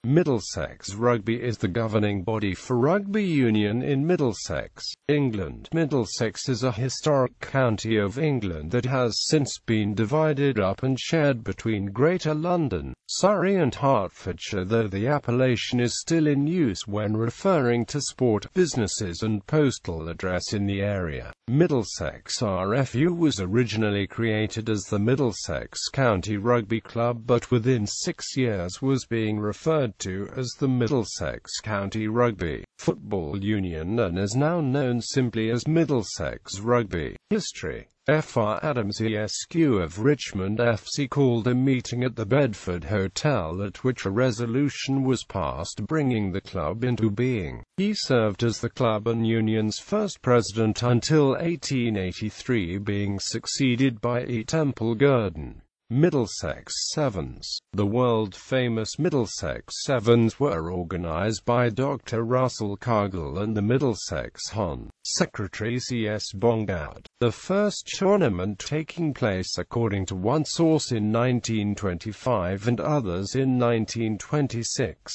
Middlesex Rugby is the governing body for rugby union in Middlesex, England. Middlesex is a historic county of England that has since been divided up and shared between Greater London, Surrey and Hertfordshire, though the appellation is still in use when referring to sport, businesses and postal address in the area. Middlesex RFU was originally created as the Middlesex County Rugby Club, but within 6 years was being referred to as the Middlesex County Rugby Football Union and is now known simply as Middlesex Rugby. History. Fr. Adams Esq of Richmond FC called a meeting at the Bedford Hotel at which a resolution was passed bringing the club into being. He served as the club and union's first president until 1883, being succeeded by E. Temple Gurdon. Middlesex Sevens. The world-famous Middlesex Sevens were organized by Dr. Russell Cargill and the Middlesex Hon. Secretary C.S. Bongard, the first tournament taking place according to one source in 1925 and others in 1926.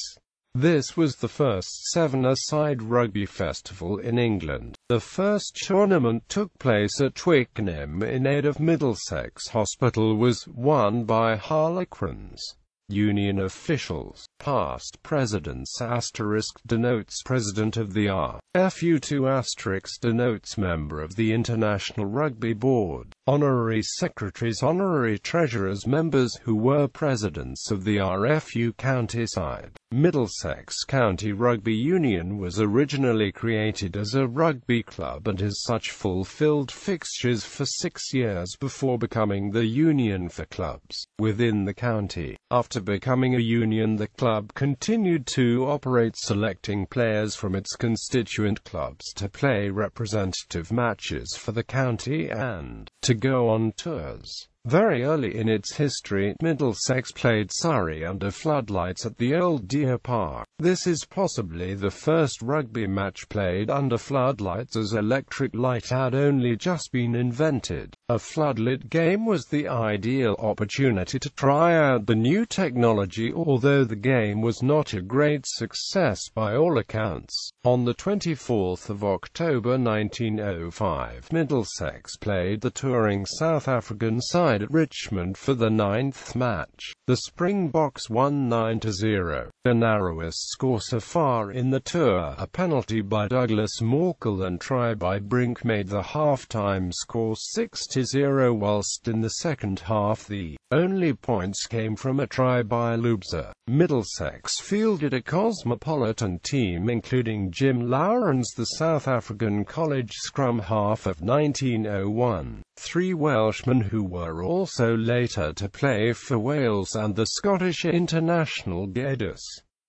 This was the first seven-a-side rugby festival in England. The first tournament took place at Twickenham in aid of Middlesex Hospital was won by Harlequins. Union officials. Past presidents * denotes president of the RFU2 * denotes member of the International Rugby Board. Honorary secretaries, honorary treasurers, members who were presidents of the RFU county side. Middlesex County Rugby Union was originally created as a rugby club and as such fulfilled fixtures for 6 years before becoming the Union for clubs within the county. After becoming a union, the club continued to operate, selecting players from its constituent clubs to play representative matches for the county and to go on tours. Very early in its history, Middlesex played Surrey under floodlights at the Old Deer Park. This is possibly the first rugby match played under floodlights, as electric light had only just been invented. A floodlit game was the ideal opportunity to try out the new technology, although the game was not a great success by all accounts. On the 24th of October 1905, Middlesex played the touring South African side at Richmond for the 9th match. The Springboks won 9-0. The narrowest score so far in the tour, a penalty by Douglas Morkel and try by Brink, made the half-time score 6-0, whilst in the second half the only points came from a try by Lubser. Middlesex fielded a cosmopolitan team including Jim Lawrence, the South African college scrum half of 1901, 3 Welshmen who were also later to play for Wales, and the Scottish international Geddes.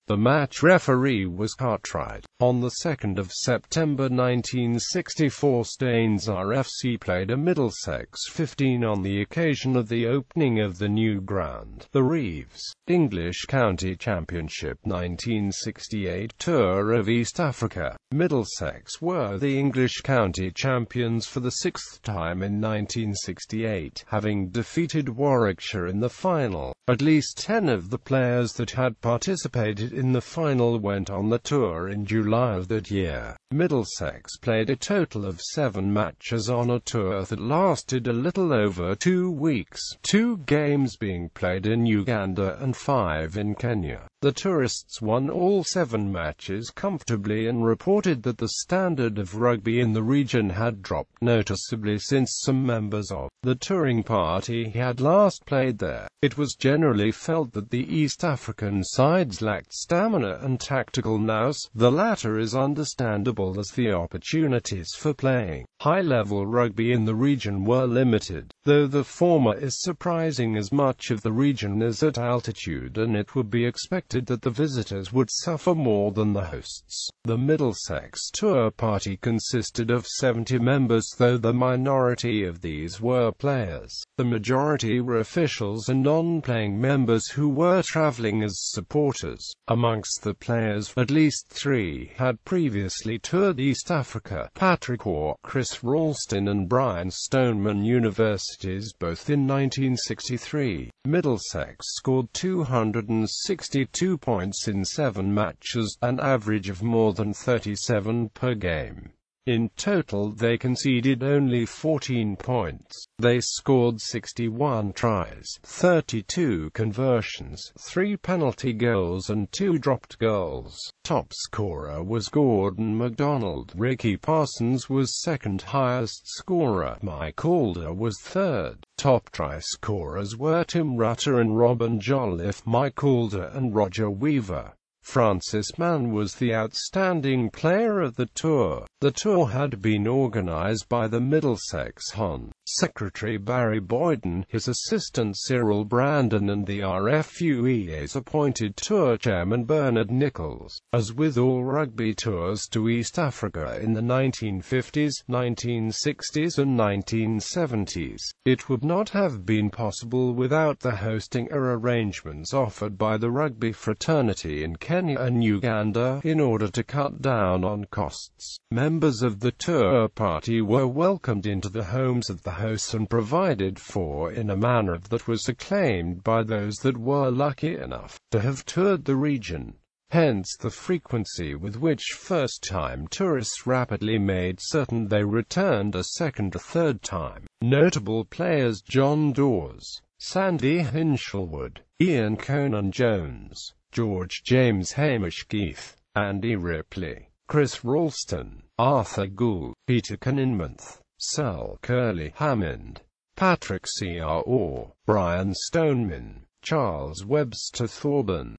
The match referee was Cartwright. On the 2nd of September 1964, Staines RFC played a Middlesex 15 on the occasion of the opening of the new ground. The Reeves English County Championship 1968 Tour of East Africa. Middlesex were the English County champions for the 6th time in 1968, having defeated Warwickshire in the final. At least 10 of the players that had participated in the final went on the tour in July of that year. Middlesex played a total of 7 matches on a tour that lasted a little over 2 weeks, 2 games being played in Uganda and 5 in Kenya. The tourists won all 7 matches comfortably and reported that the standard of rugby in the region had dropped noticeably since some members of the touring party had last played there. It was generally felt that the East African sides lacked stamina and tactical nous. The latter is understandable, as the opportunities for playing high-level rugby in the region were limited, though the former is surprising as much of the region is at altitude and it would be expected that the visitors would suffer more than the hosts. The Middlesex tour party consisted of 70 members, though the minority of these were players. The majority were officials and non-playing members who were travelling as supporters. Amongst the players, at least 3 had previously toured East Africa: Patrick Waugh, Chris Ralston and Brian Stoneman. University identities both in 1963. Middlesex scored 262 points in 7 matches, an average of more than 37 per game. In total they conceded only 14 points. They scored 61 tries, 32 conversions, 3 penalty goals and 2 dropped goals. Top scorer was Gordon MacDonald. Ricky Parsons was second highest scorer. Mike Alder was third. Top try scorers were Tim Rutter and Robin Jolliffe, Mike Alder and Roger Weaver. Francis Mann was the outstanding player of the tour. The tour had been organized by the Middlesex Hon. Secretary Barry Boyden, his assistant Cyril Brandon and the RFUEA's appointed tour chairman Bernard Nichols. As with all rugby tours to East Africa in the 1950s, 1960s and 1970s, it would not have been possible without the hosting arrangements offered by the rugby fraternity in Kenya and Uganda in order to cut down on costs. Members of the tour party were welcomed into the homes of the hosts and provided for in a manner that was acclaimed by those that were lucky enough to have toured the region. Hence the frequency with which first-time tourists rapidly made certain they returned a second or third time. Notable players John Dawes, Sandy Hinshelwood, Ian Conan-Jones, George James Hamish Keith, Andy Ripley, Chris Ralston, Arthur Gould, Peter Kninmonth, Sal Curly Hammond, Patrick C.R. Orr, Brian Stoneman, Charles Webster Thorburn,